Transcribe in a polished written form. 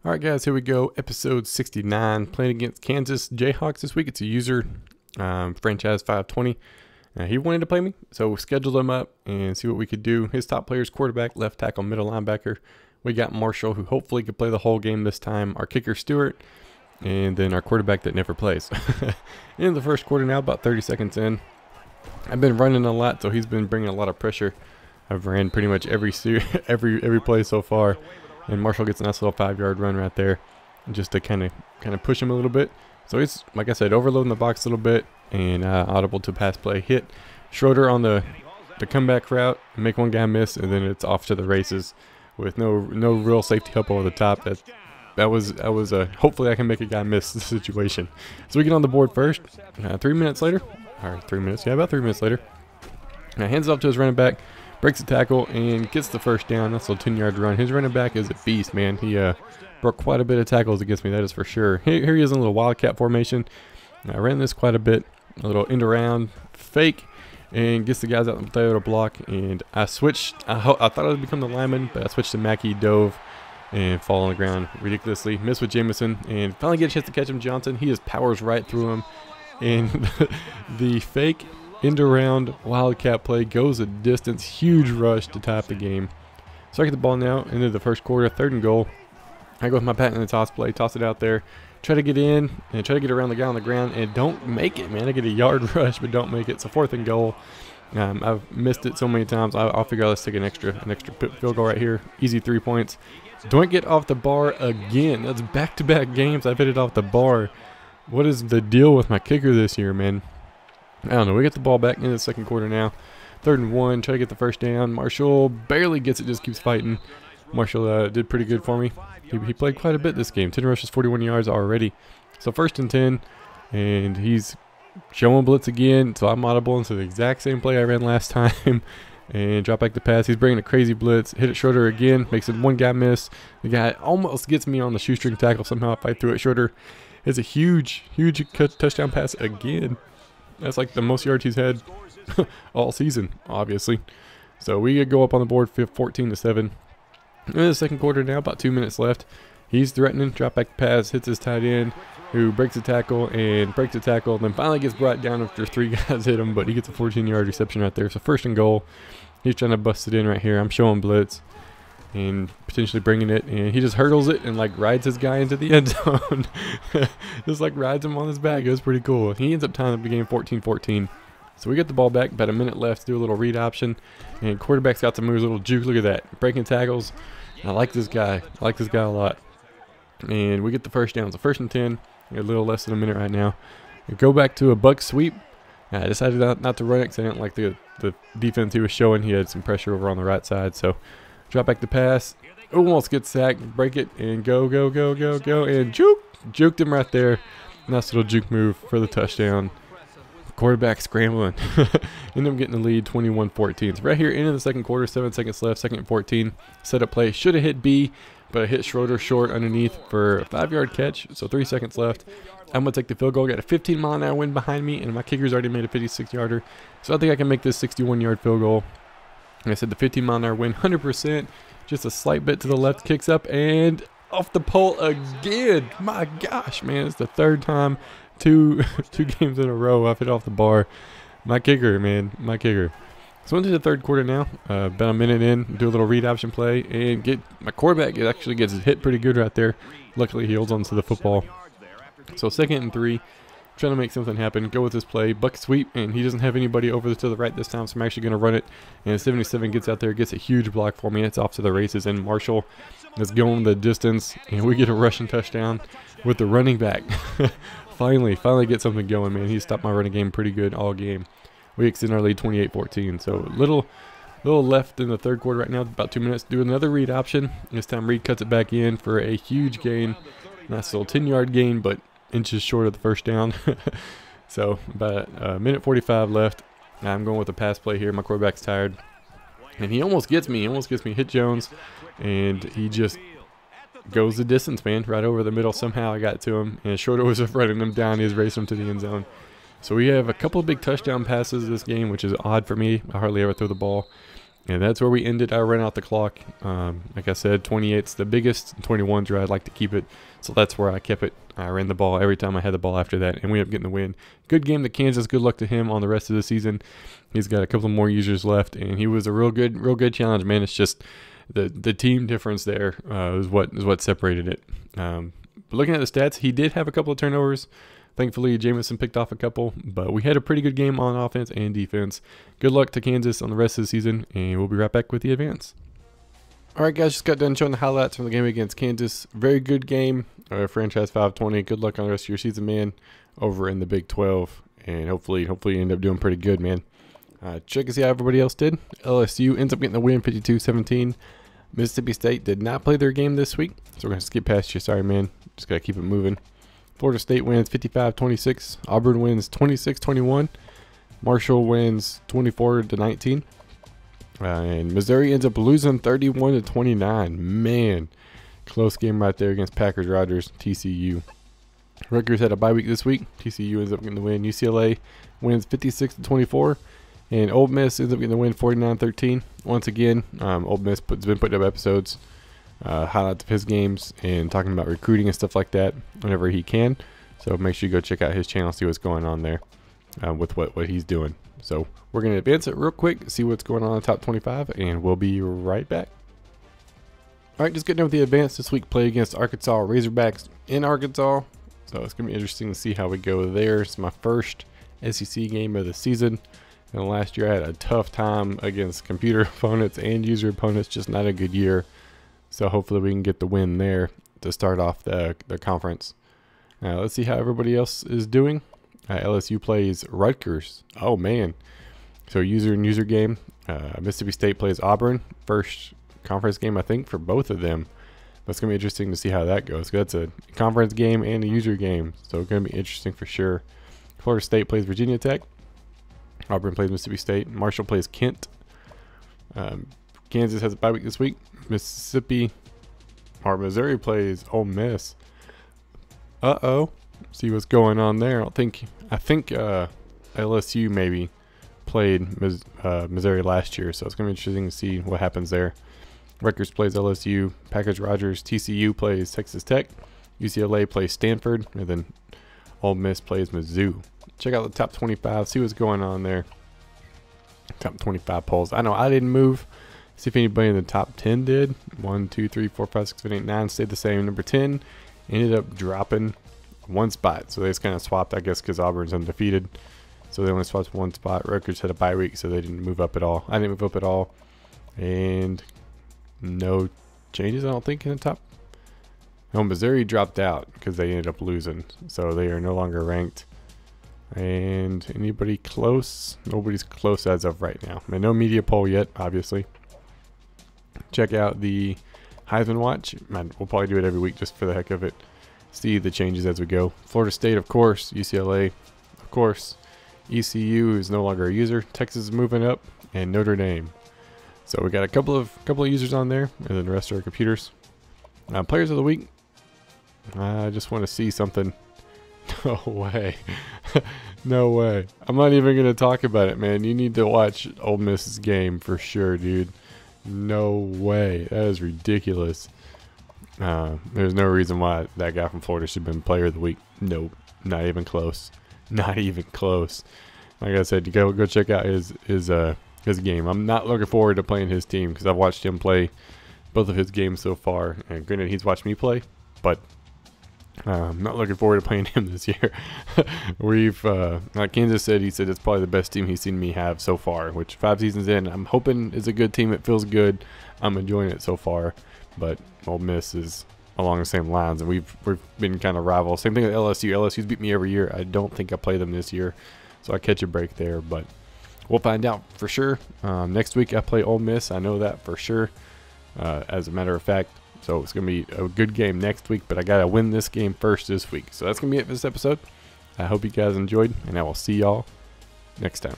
All right, guys, here we go. Episode 69, playing against Kansas Jayhawks this week. It's a user, franchise 520. He wanted to play me, so we scheduled him up and see what we could do. His top players: quarterback, left tackle, middle linebacker. We got Marshall, who hopefully could play the whole game this time. Our kicker, Stewart, and then our quarterback that never plays. In the first quarter now, about 30 seconds in. I've been running a lot, so he's been bringing a lot of pressure. I've ran pretty much every play so far. And Marshall gets a nice little 5-yard run right there, just to kind of push him a little bit. So he's, like I said, overloading the box a little bit, and audible to pass play. Hit Schroeder on the comeback route, make one guy miss, and then it's off to the races with no real safety help over the top. That was hopefully I can make a guy miss the situation. So we get on the board first. 3 minutes later, or 3 minutes, yeah, about 3 minutes later. Hands it off to his running back. Breaks the tackle and gets the first down. That's a 10-yard run. His running back is a beast, man. He broke quite a bit of tackles against me, that is for sure. Here he is in a little wildcat formation. I ran this quite a bit. A little end around fake and gets the guys out there to block. And I switched. I thought I would become the lineman, but I switched to Mackey, dove, and fall on the ground ridiculously. Missed with Jameson and finally get a chance to catch him. Johnson. He just powers right through him. And the fake end around wildcat play goes a distance, huge rush to top the game. So I get the ball now into the first quarter, 3rd and goal. I go with my patent in the toss play, toss it out there, try to get in and try to get around the guy on the ground, and don't make it, man. I get a yard rush, but don't make it. So 4th and goal. I've missed it so many times. I'll figure out, let's take an extra field goal right here. Easy 3 points. Don't get off the bar again. That's back-to-back games I've hit it off the bar. What is the deal with my kicker this year, man? I don't know. We get the ball back in the second quarter now. 3rd and 1. Try to get the first down. Marshall barely gets it. Just keeps fighting. Marshall did pretty good for me. He played quite a bit this game. 10 rushes, 41 yards already. So 1st and 10. And he's showing blitz again. So I'm audible into the exact same play I ran last time. And drop back the pass. He's bringing a crazy blitz. Hit it Schroeder again. Makes it one guy miss. The guy almost gets me on the shoestring tackle. Somehow I fight through it. Schroeder is a huge touchdown pass again. That's like the most yards he's had all season, obviously. So we go up on the board 14-7. In the second quarter now, about 2 minutes left. He's threatening, drop back pass, hits his tight end, who breaks the tackle, and then finally gets brought down after 3 guys hit him, but he gets a 14-yard reception right there. So 1st and goal. He's trying to bust it in right here. I'm showing blitz and potentially bringing it, and he just hurdles it and like rides his guy into the end zone. Just like rides him on his back. It was pretty cool. He ends up tying up the game 14-14. So we get the ball back, about a minute left, do a little read option, and quarterback's got to move, a little juke. Look at that, breaking tackles. I like this guy. I like this guy a lot. And we get the first down. So 1st and 10. A little less than a minute right now. We go back to a buck sweep. I decided not to run it because I didn't like the defense he was showing. He had some pressure over on the right side, so drop back the pass. Almost gets sacked. Break it and go. And juked him right there. Nice little juke move for the touchdown. Quarterback scrambling. Ended up getting the lead 21-14. So right here, into the second quarter, 7 seconds left, 2nd and 14. Set up play. Should have hit B, but I hit Schroeder short underneath for a 5-yard catch. So 3 seconds left. I'm going to take the field goal. Got a 15-mile-an-hour wind behind me, and my kicker's already made a 56-yarder. So I think I can make this 61-yard field goal. Like I said, the 15-mile-an-hour wind, 100%. Just a slight bit to the left, kicks up, and off the pole again. My gosh, man. It's the 3rd time, two games in a row I've hit off the bar. My kicker, man. My kicker. So into the 3rd quarter now. About a minute in. Do a little read option play. And get my quarterback actually gets hit pretty good right there. Luckily, he holds on to the football. So 2nd and 3. Trying to make something happen. Go with this play. Buck sweep, and he doesn't have anybody over to the right this time, so I'm actually going to run it. And 77 gets out there, gets a huge block for me. It's off to the races, and Marshall is going the distance, and we get a rushing touchdown with the running back. finally get something going, man. He stopped my running game pretty good all game. We extend our lead 28-14. So little left in the 3rd quarter right now, about 2 minutes. Do another read option. This time Reed cuts it back in for a huge gain. Nice little 10-yard gain, but inches short of the first down. So about a minute 45 left. I'm going with a pass play here. My quarterback's tired, and he almost gets me. Hit Jones, and he just goes the distance, man. Right over the middle. Somehow I got to him, and Schroeder was running him down. He was racing him to the end zone. So we have a couple of big touchdown passes this game, which is odd for me. I hardly ever throw the ball. And that's where we ended. I ran out the clock. Like I said, 28's the biggest. 21's where I'd like to keep it. So that's where I kept it. I ran the ball every time I had the ball after that, and we ended up getting the win. Good game to Kansas. Good luck to him on the rest of the season. He's got a couple more users left, and he was a real good challenge, man. It's just the team difference there is what separated it. But looking at the stats, he did have a couple of turnovers. Thankfully, Jameson picked off a couple, but we had a pretty good game on offense and defense. Good luck to Kansas on the rest of the season, and we'll be right back with the advance. All right, guys, just got done showing the highlights from the game against Kansas. Very good game. Franchise 520. Good luck on the rest of your season, man, over in the Big 12, and hopefully you end up doing pretty good, man. Check and see how everybody else did. LSU ends up getting the win, 52-17. Mississippi State did not play their game this week, so we're going to skip past you. Sorry, man. Just got to keep it moving. Florida State wins 55-26. Auburn wins 26-21. Marshall wins 24-19. And Missouri ends up losing 31-29. Man, close game right there against Packers-Rogers, TCU. Rutgers had a bye week this week. TCU ends up getting the win. UCLA wins 56-24. And Ole Miss ends up getting the win 49-13. Once again, Ole Miss has been putting up episodes, highlights of his games, and talking about recruiting and stuff like that whenever he can. So make sure you go check out his channel, see what's going on there with what he's doing. So we're going to advance it real quick, see what's going on in the top 25, and we'll be right back. All right, just getting over the advance this week. Play against Arkansas Razorbacks in Arkansas. So it's going to be interesting to see how we go there. It's my first SEC game of the season. And last year I had a tough time against computer opponents and user opponents, just not a good year. So hopefully we can get the win there to start off the conference. Let's see how everybody else is doing. LSU plays Rutgers. Oh, man. So user and user game. Mississippi State plays Auburn. First conference game, I think, for both of them. But it's going to be interesting to see how that goes. That's a conference game and a user game. So it's going to be interesting for sure. Florida State plays Virginia Tech. Auburn plays Mississippi State. Marshall plays Kent. Kansas has a bye week this week. Missouri plays Ole Miss. See what's going on there. I think LSU maybe played Missouri last year, so it's gonna be interesting to see what happens there. Rutgers plays LSU. Packers-Rogers. TCU plays Texas Tech. UCLA plays Stanford, and then Ole Miss plays Mizzou. Check out the top 25. See what's going on there. Top 25 polls. I know I didn't move. See if anybody in the top 10 did. 1, 2, 3, 4, 5, 6, 7, 8, 9 stayed the same. Number 10 ended up dropping one spot. So they just kind of swapped, I guess, because Auburn's undefeated. So they only swapped one spot. Rutgers had a bye week, so they didn't move up at all. I didn't move up at all. And no changes, I don't think, in the top. No, Missouri dropped out because they ended up losing. So they are no longer ranked. And anybody close? Nobody's close as of right now. And no media poll yet, obviously. Check out the Heisman Watch. Man, we'll probably do it every week just for the heck of it. See the changes as we go. Florida State, of course. UCLA, of course. ECU is no longer a user. Texas is moving up, and Notre Dame. So we got a couple of users on there, and then the rest are computers. Players of the week. I just want to see something. No way. No way. I'm not even going to talk about it, man. You need to watch Ole Miss's game for sure, dude. No way. That is ridiculous. There's no reason why that guy from Florida should have been player of the week. Nope. Not even close. Not even close. Like I said, you go check out his game. I'm not looking forward to playing his team because I've watched him play both of his games so far. And granted, he's watched me play, but I'm not looking forward to playing him this year. We've, like Kansas said, he said it's probably the best team he's seen me have so far, which 5 seasons in, I'm hoping is a good team. It feels good. I'm enjoying it so far, but Ole Miss is along the same lines, and we've been kind of rivals. Same thing with LSU. LSU's beat me every year. I don't think I play them this year, so I catch a break there, but we'll find out for sure. Next week I play Ole Miss. I know that for sure, as a matter of fact. So it's going to be a good game next week, but I got to win this game first this week. So that's going to be it for this episode. I hope you guys enjoyed, and I will see y'all next time.